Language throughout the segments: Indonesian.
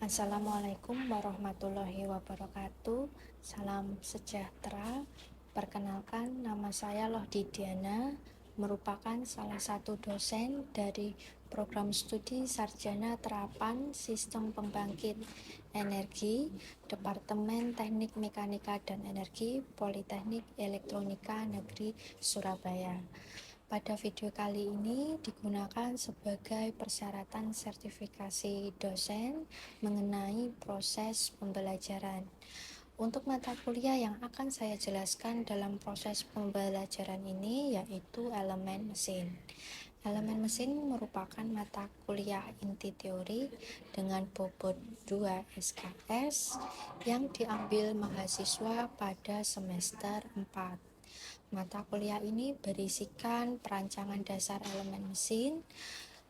Assalamualaikum warahmatullahi wabarakatuh. Salam sejahtera. Perkenalkan, nama saya Lohdi Diana, merupakan salah satu dosen dari program studi Sarjana Terapan Sistem Pembangkit Energi, Departemen Teknik Mekanika dan Energi, Politeknik Elektronika Negeri Surabaya. Pada video kali ini digunakan sebagai persyaratan sertifikasi dosen mengenai proses pembelajaran. Untuk mata kuliah yang akan saya jelaskan dalam proses pembelajaran ini yaitu elemen mesin. Elemen mesin merupakan mata kuliah inti teori dengan bobot 2 SKS yang diambil mahasiswa pada semester 4. Mata kuliah ini berisikan perancangan dasar elemen mesin,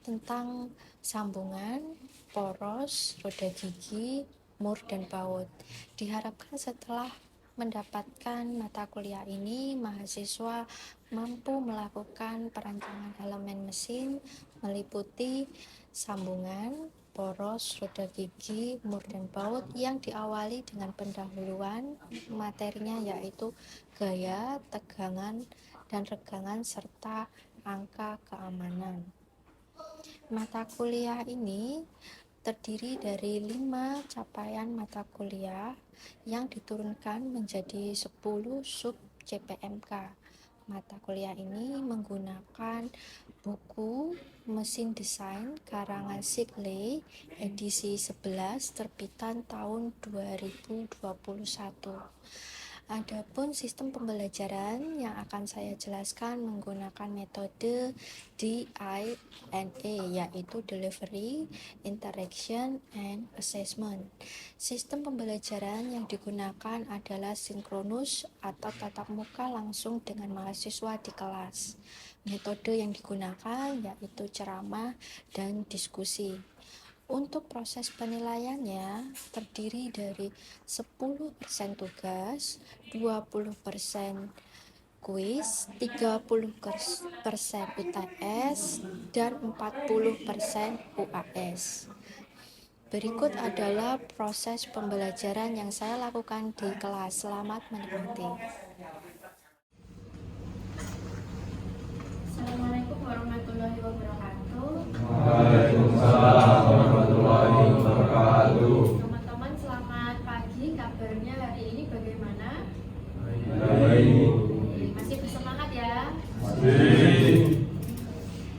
tentang sambungan, poros, roda gigi, mur, dan baut. Diharapkan setelah mendapatkan mata kuliah ini, mahasiswa mampu melakukan perancangan elemen mesin meliputi sambungan, poros, roda gigi, mur, dan baut yang diawali dengan pendahuluan materinya yaitu gaya, tegangan, dan regangan serta angka keamanan. Mata kuliah ini terdiri dari 5 capaian mata kuliah yang diturunkan menjadi 10 sub CPMK. Mata kuliah ini menggunakan buku Mesin Desain karangan Shigley edisi 11 terbitan tahun 2021. Adapun sistem pembelajaran yang akan saya jelaskan menggunakan metode DINA, yaitu Delivery, Interaction, and Assessment. Sistem pembelajaran yang digunakan adalah sinkronus atau tatap muka langsung dengan mahasiswa di kelas. Metode yang digunakan yaitu ceramah dan diskusi. Untuk proses penilaiannya terdiri dari 10% tugas, 20% kuis, 30% UTS, dan 40% UAS. Berikut adalah proses pembelajaran yang saya lakukan di kelas. Selamat menikmati. Assalamualaikum warahmatullahi wabarakatuh. Waalaikumsalam warahmatullahi wabarakatuh. Teman-teman, selamat pagi. Kabarnya hari ini bagaimana? Baik. Masih bersemangat ya? Masih.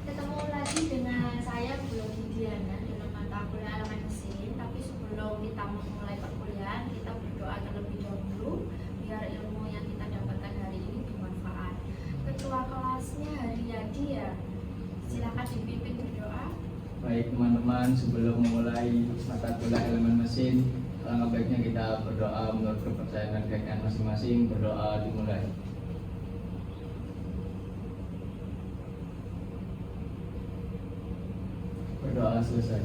Ketemu lagi dengan saya Bu Lohdi Diana dalam mata kuliah elemen mesin. Tapi sebelum kita memulai perkuliahan, kita berdoa terlebih dahulu biar ilmu yang kita dapatkan hari ini bermanfaat. Ketua kelasnya Haryadi ya. Silakan dipimpin berdoa. Baik teman-teman, sebelum memulai mata kuliah elemen mesin, alangkah baiknya kita berdoa menurut kepercayaan dan keyakinan masing-masing. Berdoa dimulai. Berdoa selesai.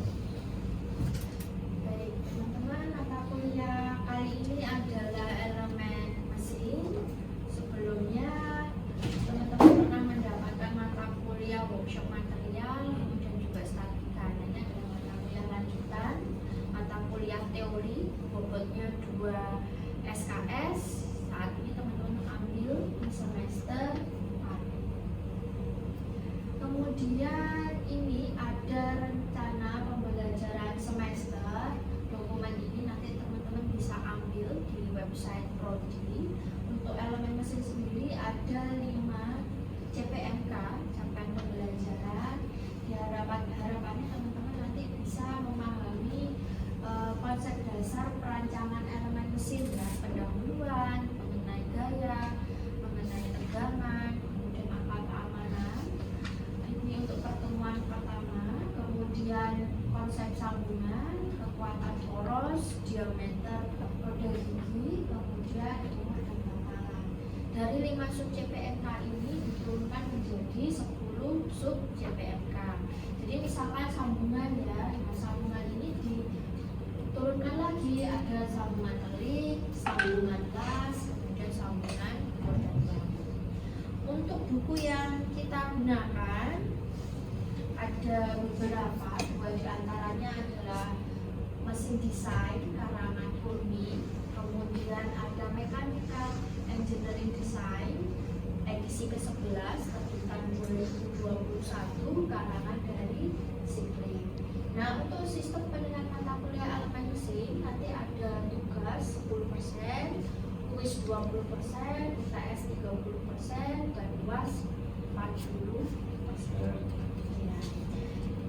Baik, teman-teman, mata kuliah kali ini adalah elemen mesin. Sebelumnya, teman-teman pernah mendapatkan mata kuliah workshop material, kemudian juga statika. Ini adalah mata kuliah lanjutan, mata kuliah teori, bobotnya 2 SKS. Saat ini teman-teman ambil di semester 4. Kemudian ini ada rencana pembelajaran semester. Dokumen ini nanti teman-teman bisa ambil di website Prodi. Untuk elemen mesin sendiri ada 5 CPMK, capaian pembelajaran. Harapannya teman-teman nanti bisa memahami konsep dasar perancangan elemen mesin ya, pendahuluan, mengenai gaya, mengenai tegangan, kemudian angka keamanan. Ini untuk pertemuan pertama. Kemudian konsep sambungan, kekuatan poros, diameter roda gigi, kemudian umur dan bakalan. Dari 5 sub CPMK ini diturunkan menjadi 10 sub CPMK. Jadi misalkan sambungan ya, nah sambungan ini diturunkan lagi, ada sambungan telik, sambungan las, kemudian sambungan roda bambu. Untuk buku yang kita gunakan ada beberapa, 2 diantaranya adalah mesin mesin desain karangan Kurni, kemudian ada mechanical engineering design edisi ke-11 terbitan 2021 karangan dari Sikri. Nah, untuk sistem penilaian mata kuliah elemen mesin nanti ada tugas 10%, kuis 20%, UTS 30%, dan UAS 40%. Ya.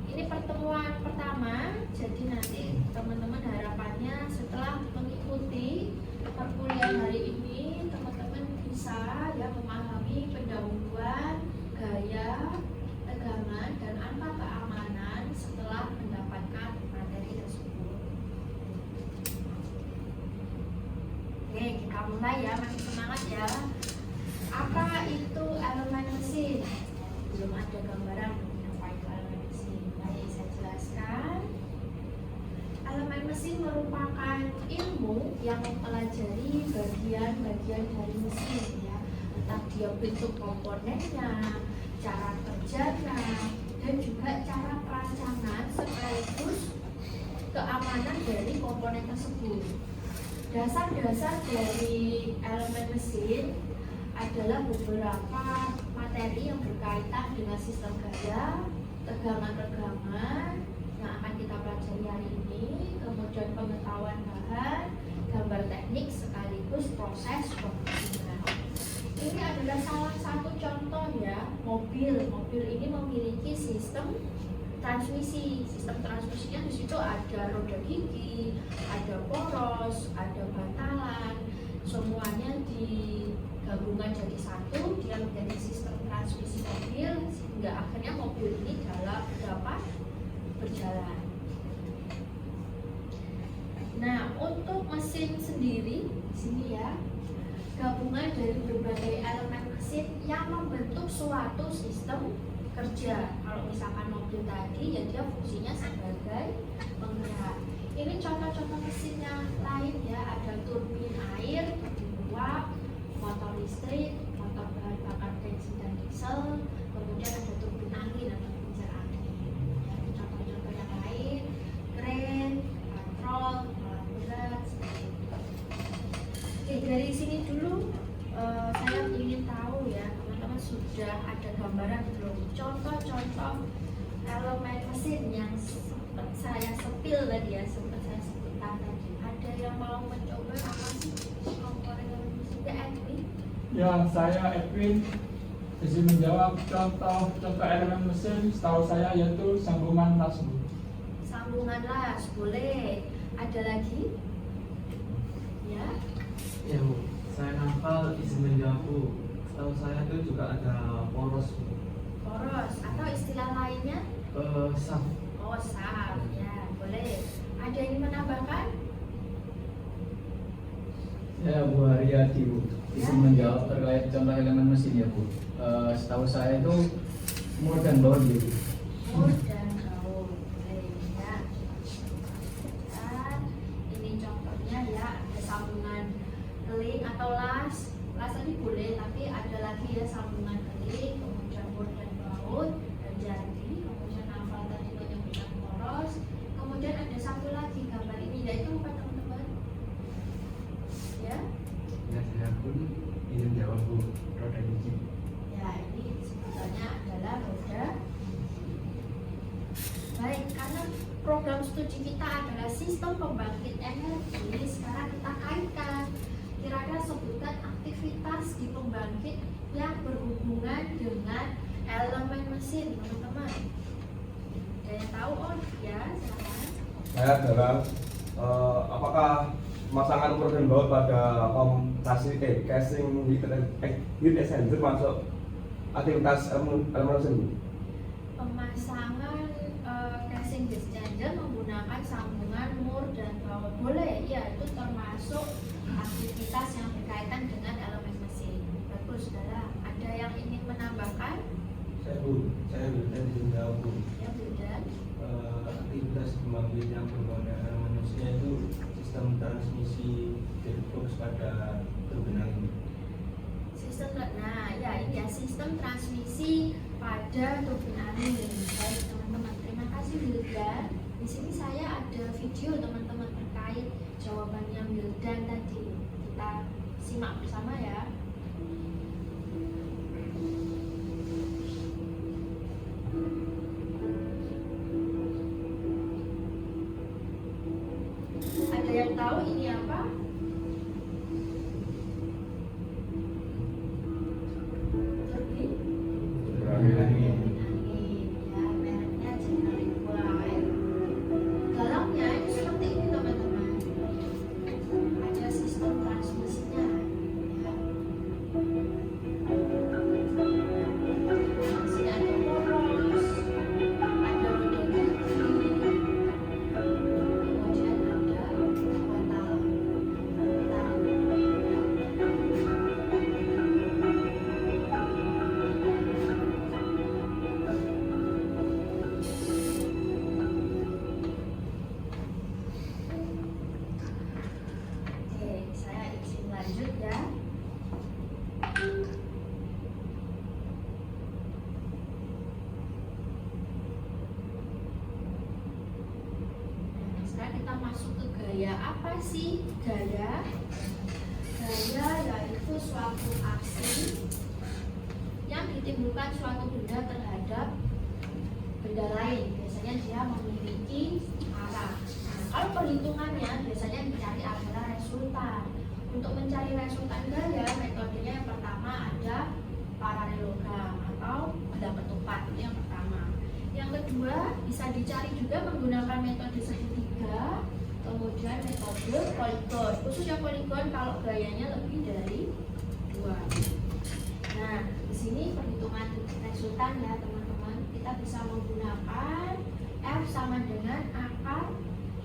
Ini pertemuan pertama, jadi nanti teman-teman harapannya setelah mengikuti perkuliahan hari ini, teman-teman bisa ya memahami pendahuluan, gaya, tegangan, dan angka keamanan setelah mendapatkan materi tersebut. Oke, kita mulai ya, masih semangat ya. Apa itu elemen mesin? Belum ada gambaran apa itu elemen mesin. Baik, saya jelaskan. Elemen mesin merupakan ilmu yang mempelajari bagian-bagian dari mesin ya, entah dia bentuk komponennya, cara kerjanya, dan juga cara perancangan sekaligus keamanan dari komponen tersebut. Dasar-dasar dari elemen mesin adalah beberapa materi yang berkaitan dengan sistem gaya, tegangan-tegangan yang akan kita pelajari hari ini, kemudian pengetahuan bahan, gambar teknik sekaligus proses pembuatan. Ini adalah salah satu contoh ya, mobil. Mobil ini memiliki sistem transmisi. Sistem transmisinya di situ ada roda gigi, ada poros, ada bantalan, semuanya digabungkan jadi satu, dia menjadi sistem transmisi mobil sehingga akhirnya mobil ini dapat berjalan. Nah, untuk mesin sendiri di sini ya, gabungan dari berbagai elemen mesin yang membentuk suatu sistem kerja. Kalau misalkan mobil tadi ya dia fungsinya sebagai penggerak. Ini contoh-contoh mesinnya lain ya, ada turbin air, turbin uap, motor listrik, motor bahan bakar bensin dan diesel, kemudian ada turbin angin atau kincir angin. Ya, contoh-contoh yang lain, kren, patrol, alat berat, seperti itu. Oke, dari sini dulu saya ingin tahu ya, teman-teman sudah ada gambaran belum? Contoh-contoh elemen mesin yang sempat saya sepil tadi ya, sempat saya sebutkan tadi. Ada yang mau mencoba apa sih komponen elemen mesin? Ya, Edwin. Ya, saya Edwin izin menjawab. Contoh elemen mesin setahu saya yaitu sambungan las. Sambungan las, boleh. Ada lagi? Ya. Ya Bu, saya nafal izin menjawab Bu. Setahu saya itu juga ada poros Bu. Poros atau istilah lainnya? Saf. Oh, saf. Ya, boleh. Ada yang ingin menambahkan? Ya, Bu Haryadi Bu, izin menjawab terkait contoh elemen mesin ya Bu. Setahu saya itu mur dan baut Bu. Mur dan baut. Boleh ya. Dan ini contohnya ya, ada sambungan keling atau las. Las tadi boleh, tapi ada lagi ya sambungan keling, kemudian mur dan baut, dan jadi, kemudian nafal tadi menyebutkan poros, kemudian ada satu lagi gambar ini, yaitu apa teman-teman? Ya, Ya saya pun izin jawab Bu. Roda gigi. ya ini sebutannya adalah roda. Baik, karena program studi kita adalah sistem pembangkit energi, sekarang kita kaitkan. Kira-kira sebutkan aktivitas di pembangkit yang berhubungan dengan elemen mesin, teman-teman. Ada yang tahu? Oh ya, silakan. Saya adalah apakah pemasangan mur dan baut pada casing heat exchanger masuk aktivitas elemen mesin? Pemasangan casing exchanger menggunakan sambungan mur dan baut, boleh ya, itu termasuk aktivitas yang berkaitan dengan elemen mesin. Bagus, saudara. Ada yang ingin menambahkan? Saya Bu, saya Wildan izin jawab Bu. Ya, Wildan. Aktivitas pembangkit yang berbagai elemen mesinnya itu sistem transmisi gearbox pada turbin angin. Sistem, nah ya ini ya, sistem transmisi pada turbin angin. Baik teman-teman, terima kasih Wildan. Di sini saya ada video teman-teman. tahu ini apa? Turbin angin, ya, mereknya General White. Dalamnya itu seperti ini teman-teman. Ada sistem transmisinya. Ya. Di sini ada poros, ada roda gigi, kemudian ada bantal. Oke, saya izin lanjut ya. Nah, sekarang kita masuk ke gaya. Apa sih gaya? Gaya yaitu suatu aksi yang ditimbulkan suatu benda terhadap benda lain. Biasanya dia memiliki arah. Nah, kalau perhitungannya biasanya dicari adalah resultan. Untuk mencari resultan gaya, metodenya yang pertama ada paralelogram atau benda ketupat, itu yang pertama. Yang kedua bisa dicari juga menggunakan metode segitiga, kemudian metode poligon. Khususnya poligon kalau gayanya lebih dari 2. Nah, di sini perhitungan resultan ya teman-teman. Kita bisa menggunakan F sama dengan akar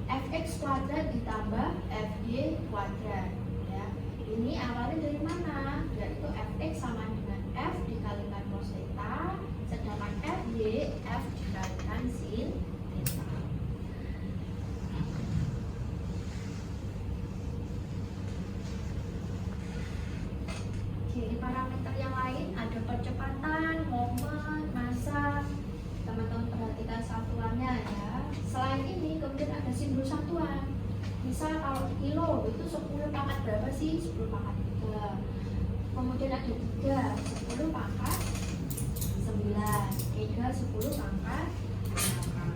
fx kuadrat ditambah fy kuadrat. Ya, ini awalnya dari mana? Yaitu fx sama dengan f dikalikan cos theta, sedangkan fy f dikalikan sin theta. Oke, di parameter yang lain ada percepatan, momen, massa. Teman-teman perhatikan satuannya ya. Selain ini kemudian ada simbol satuan. Misal kalau kilo itu 10 pangkat berapa sih? 10 pangkat 3. Kemudian ada 3, 10 pangkat 9. Kg 10 pangkat 8.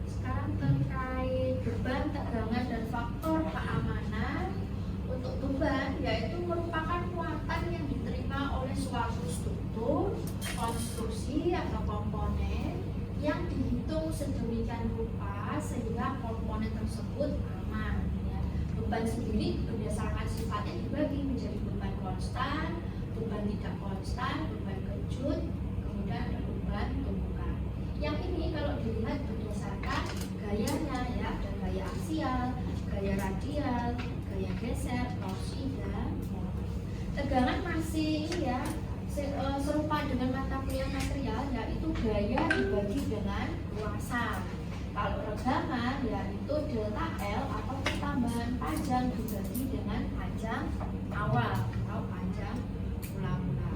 Sekarang terkait beban, tegangan, dan faktor keamanan. Untuk beban yaitu merupakan muatan yang diterima oleh suatu struktur, konstruksi atau komponen yang dihitung sedemikian rupa sehingga komponen tersebut aman. Ya. Beban sendiri berdasarkan sifatnya dibagi menjadi beban konstan, beban tidak konstan, beban kejut, kemudian ada beban tumpukan. Yang ini kalau dilihat berdasarkan gayanya ya, ada gaya aksial, gaya radial, gaya geser, torsi, dan momen. Tegangan masih ini ya serupa dengan mata kuliah material, yaitu gaya dibagi dengan luasan. Kalau regangan yaitu delta L atau pertambahan panjang dibagi dengan panjang awal atau panjang mula-mula.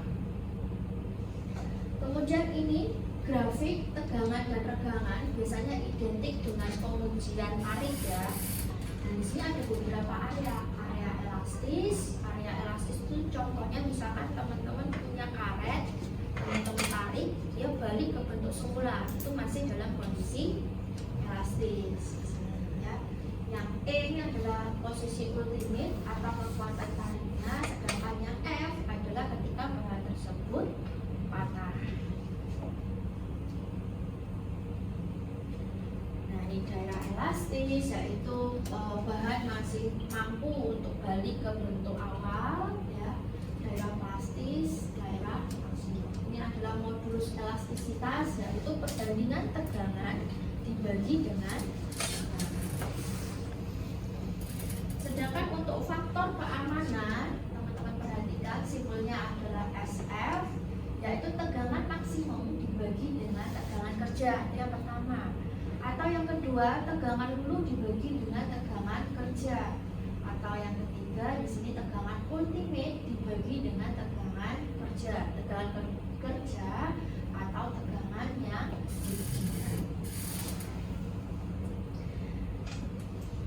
Kemudian ini grafik tegangan dan regangan biasanya identik dengan pengujian tarik ya. Dan di sini ada beberapa area elastis. Area elastis itu contohnya misalkan teman-teman punya karet, teman-teman tarik, dia balik ke bentuk semula, itu masih dalam kondisi elastis. Ya. Yang E ini adalah posisi ultimate atau kekuatan tariknya, sedangkan yang F adalah ketika bahan tersebut patah. Di daerah elastis yaitu bahan masih mampu untuk balik ke bentuk awal ya. Daerah plastis, daerah maksimum. Ini adalah modulus elastisitas yaitu perbandingan tegangan dibagi dengan tegangan. Sedangkan untuk faktor keamanan teman-teman perhatikan simbolnya adalah SF yaitu tegangan maksimum dibagi dengan tegangan kerja yang pertama. Atau yang kedua, tegangan hulu dibagi dengan tegangan kerja. Atau yang ketiga, di sini tegangan ultimate dibagi dengan tegangan kerja. Tegangan kerja atau tegangan yang diinginkan.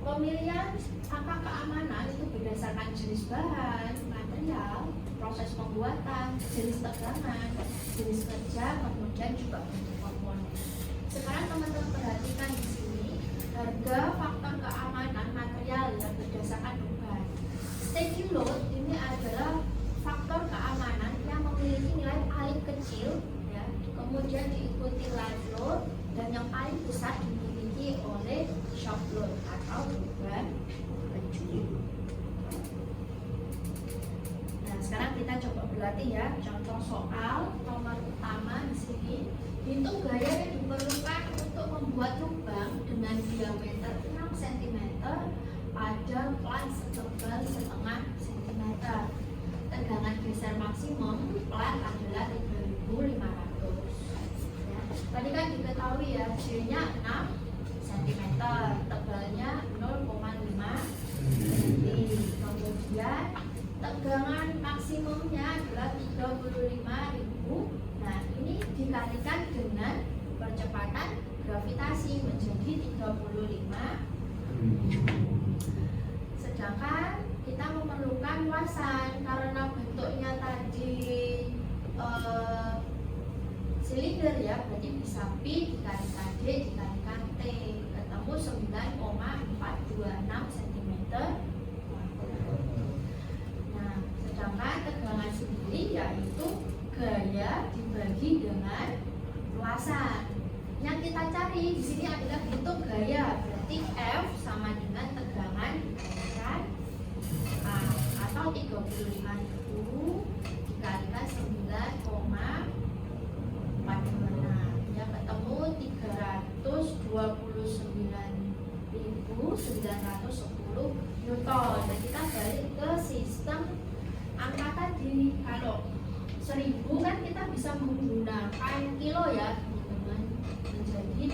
Pemilihan angka keamanan itu berdasarkan jenis bahan, material, proses pembuatan, jenis tegangan, jenis kerja, kemudian juga bentuk komponen. Sekarang teman-teman perhatikan di sini upload atau beban penjual. Nah, sekarang kita coba berlatih ya. Contoh soal nomor pertama di sini. Hitung gaya yang diperlukan untuk membuat lubang dengan diameter 6 cm pada plat setebal setengah cm. Tegangan geser maksimum plat adalah 3.500. Ya. Tadi kan diketahui ya, J-nya 6 cm, tebalnya 0,5 cm. Kemudian tegangan maksimumnya adalah 35.000. Nah, ini dikalikan dengan percepatan gravitasi menjadi 35. Sedangkan kita memerlukan luasan karena bentuknya tadi silinder ya, berarti bisa P dikalikan D dikalikan T, ketemu 9,426 cm. Nah, sedangkan tegangan sendiri yaitu gaya dibagi dengan luasan. Yang kita cari di sini adalah bentuk gaya, berarti F sama dengan tegangan dikalikan A, atau 35.000 dikalikan 9,426 ya, ketemu 329.910 Newton. Dan kita balik ke sistem angka tadi. Kalau 1000 kan kita bisa menggunakan kilo ya teman-teman, menjadi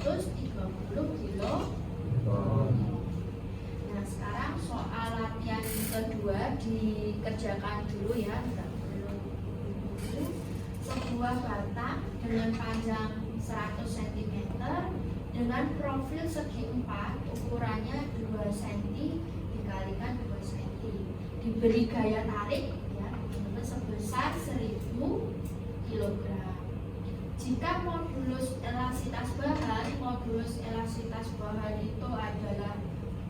330 kilo. Nah, sekarang soal latihan kedua dikerjakan dulu ya, enggak perlu dulu. Sebuah batang dengan panjang 100 cm dengan profil segi 4, ukurannya 2 cm dikalikan 2 cm, diberi gaya tarik ya sebesar 1000 kg. Jika modulus elastisitas bahan itu adalah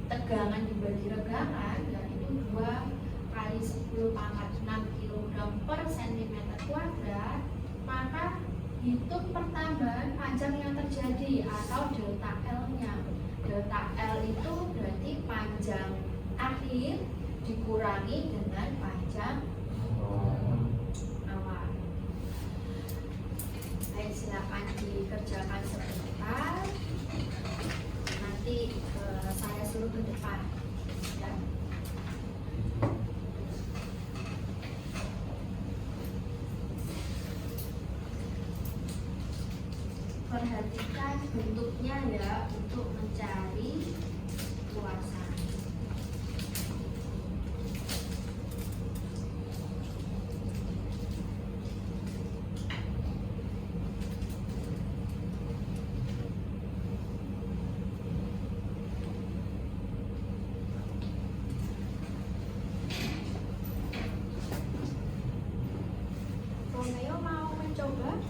tegangan dibagi regangan, yaitu 2 kali 10 pangkat 6 kg per cm kuadrat, maka hitung pertambahan panjang yang terjadi atau delta L-nya. Delta L itu berarti panjang akhir dikurangi dengan panjang awal. Baik, silakan dikerjakan sebentar. Nanti saya suruh ke depan. Ya. Perhatikan bentuknya ya untuk mencari luasan. Romeo mau mencoba?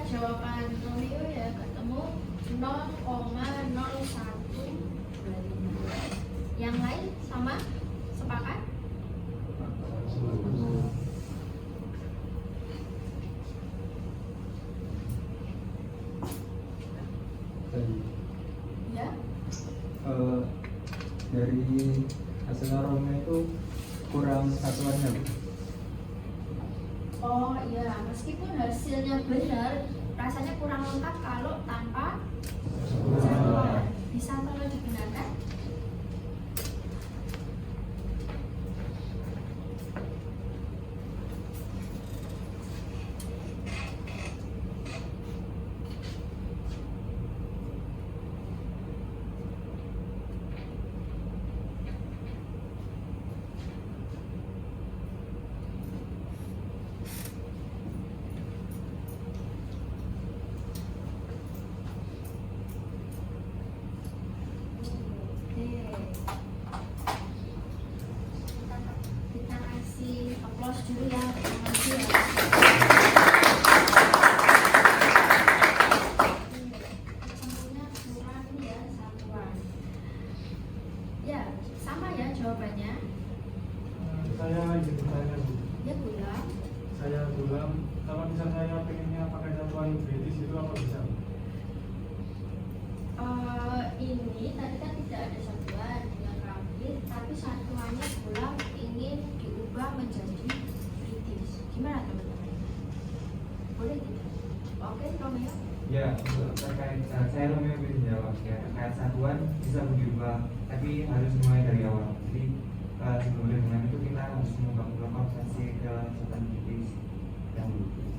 jawaban Romeo ya ketemu 0,0125. Yang lain sama? Sepakat? Ya? Dari hasil aroma itu kurang satuannya Bu. Oh iya, meskipun hasilnya benar, rasanya kurang lengkap kalau tanpa satuan. Bisa tolong digunakan? Kita kasih applause dulu ya. Terima kasih ya. Ketemunya kurang ya satuan. Ya, sama ya jawabannya. Saya izin bertanya Bu. Ya pulang. Saya ulang, kalau misal saya pengennya pakai satuan British itu apa bisa? Ini tadi kan tidak ada satuan yang rapid, tapi satuannya pulang ingin diubah menjadi British. Gimana teman-teman? Boleh tidak? Oke, Romeo. Ya, untuk terkait saya Romeo bisa jawab ya, terkait satuan bisa berubah, tapi harus mulai dari awal. Jadi sebelum dengan itu kita harus membangun konversi ke satuan British yang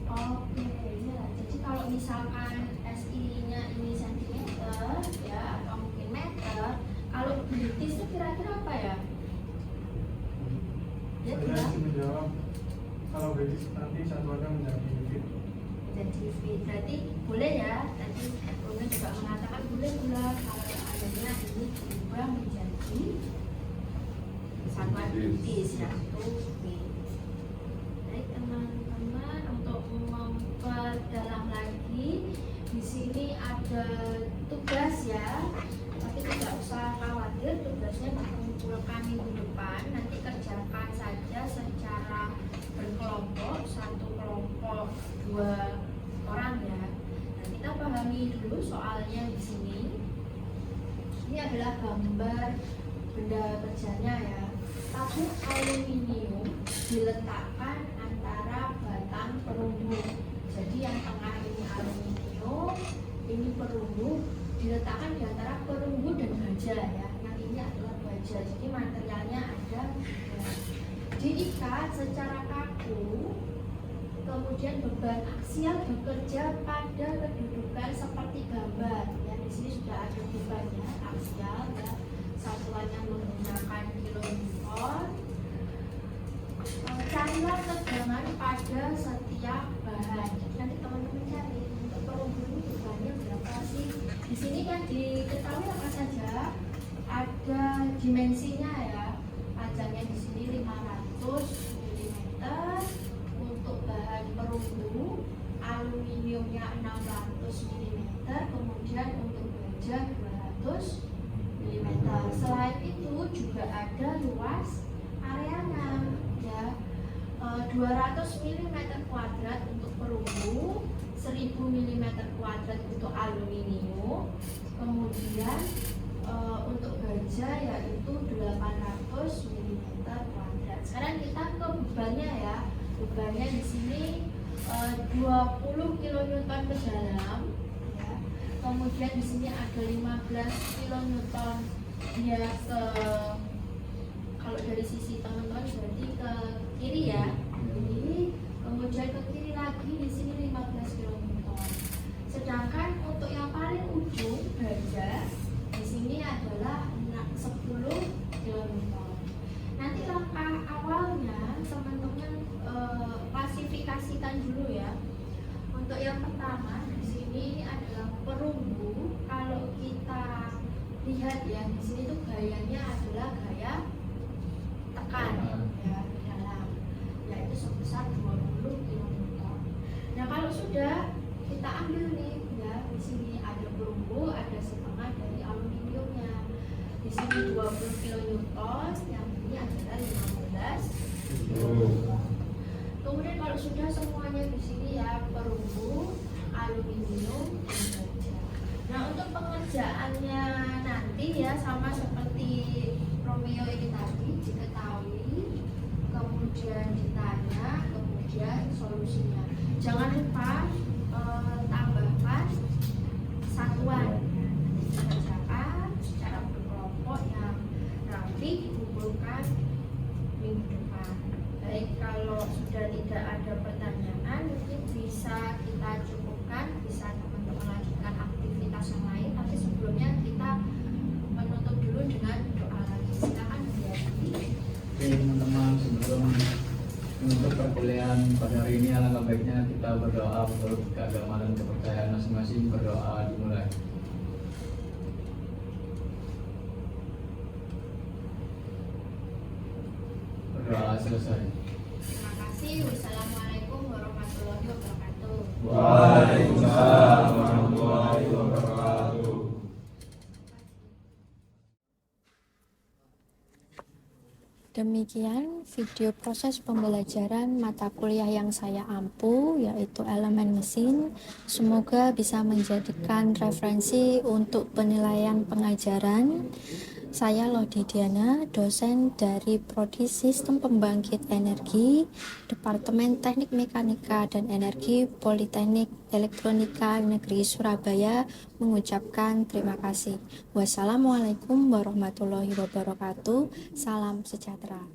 Oke, ya. Jadi kalau misalkan SI-nya ini sentimeter ya atau mungkin meter, kalau British itu kira-kira apa ya? Ya Saya tidak izin menjawab, kalau British nanti satuannya menjadi feet. jadi feet. Berarti boleh ya. Tadi Romeo juga mengatakan boleh pula kalau adanya ini diubah menjadi satuan British ya itu feet. Baik teman-teman, untuk memperdalam lagi di sini ada tugas ya, tapi tidak usah khawatir, tugasnya dikumpulkan minggu depan. Nanti kerjakan saja secara berkelompok, satu kelompok 2 orang ya. Nah, kita pahami dulu soalnya di sini. Ini adalah gambar benda kerjanya ya. Tabung aluminium diletakkan antara batang perunggu. Jadi yang tengah ini aluminium, ini perunggu, diletakkan di antara perunggu dan baja ya. Yang ini adalah baja. Jadi materialnya ada diikat secara kaku. Kemudian beban aksial bekerja pada kedudukan seperti gambar. Ya, di sini sudah ada bebannya aksial ya. Satuannya menggunakan kilonewton. Carilah tegangan pada setiap bahan. Jadi nanti teman-teman cari untuk perunggu ini bebannya berapa sih? Di sini yang diketahui apa saja? Ada dimensinya ya. Panjangnya di sini 500 mm. Untuk bahan perunggu aluminiumnya 600 mm. Kemudian untuk baja 200 mm. Selain itu juga ada luas areanya ya, 200 mm kuadrat untuk perunggu, 1000 mm kuadrat untuk aluminium. Kemudian untuk baja yaitu 800 mm kuadrat. Sekarang kita ke bebannya ya. Bebannya di sini 20 kN ke dalam ya. Kemudian di sini ada 15 kN dia ke, kalau dari sisi teman-teman berarti ke kiri ya. Kiri. Kemudian ke kiri lagi di sini 15 kN. Sedangkan untuk yang paling ujung baja di sini adalah 10 kN. Nanti langkah awalnya teman-teman klasifikasikan dulu ya. Untuk yang pertama di sini adalah perunggu. Kalau kita lihat ya di sini tuh gayanya adalah gaya tekan ya di dalam, yaitu sebesar 20 kN. Nah kalau sudah kita kita ambil nih ya, di sini ada perunggu, ada setengah dari aluminiumnya. Di sini 20 kilonewton, yang ini adalah 15. Kemudian kalau sudah semuanya di sini ya, perunggu, aluminium, dan baja. Nah, untuk pengerjaannya nanti ya sama seperti Romeo ini tadi, diketahui, kemudian ditanya, kemudian solusinya. Jangan lupa tambahkan satuan. Dikerjakan secara berkelompok yang rapi, dikumpulkan minggu depan. Baik, kalau sudah tidak ada pertanyaan, mungkin bisa kita cukupkan, bisa teman-teman lanjutkan aktivitas yang lain. Tapi sebelumnya kita menutup dulu dengan doa lagi. Silakan Yati. Oke teman-teman, sebelum menutup perkuliahan pada hari ini, alangkah baiknya kita berdoa menurut keagamaan dan kepercayaan masing-masing. Berdoa dimulai. Berdoa selesai. Terima kasih. Wassalamualaikum warahmatullahi wabarakatuh. Waalaikumsalam warahmatullahi wabarakatuh. Demikian video proses pembelajaran mata kuliah yang saya ampu, yaitu elemen mesin. Semoga bisa menjadikan referensi untuk penilaian pengajaran. Saya Lodi Diana, dosen dari Prodi Sistem Pembangkit Energi, Departemen Teknik Mekanika dan Energi Politeknik Elektronika Negeri Surabaya, mengucapkan terima kasih. Wassalamualaikum warahmatullahi wabarakatuh. Salam sejahtera.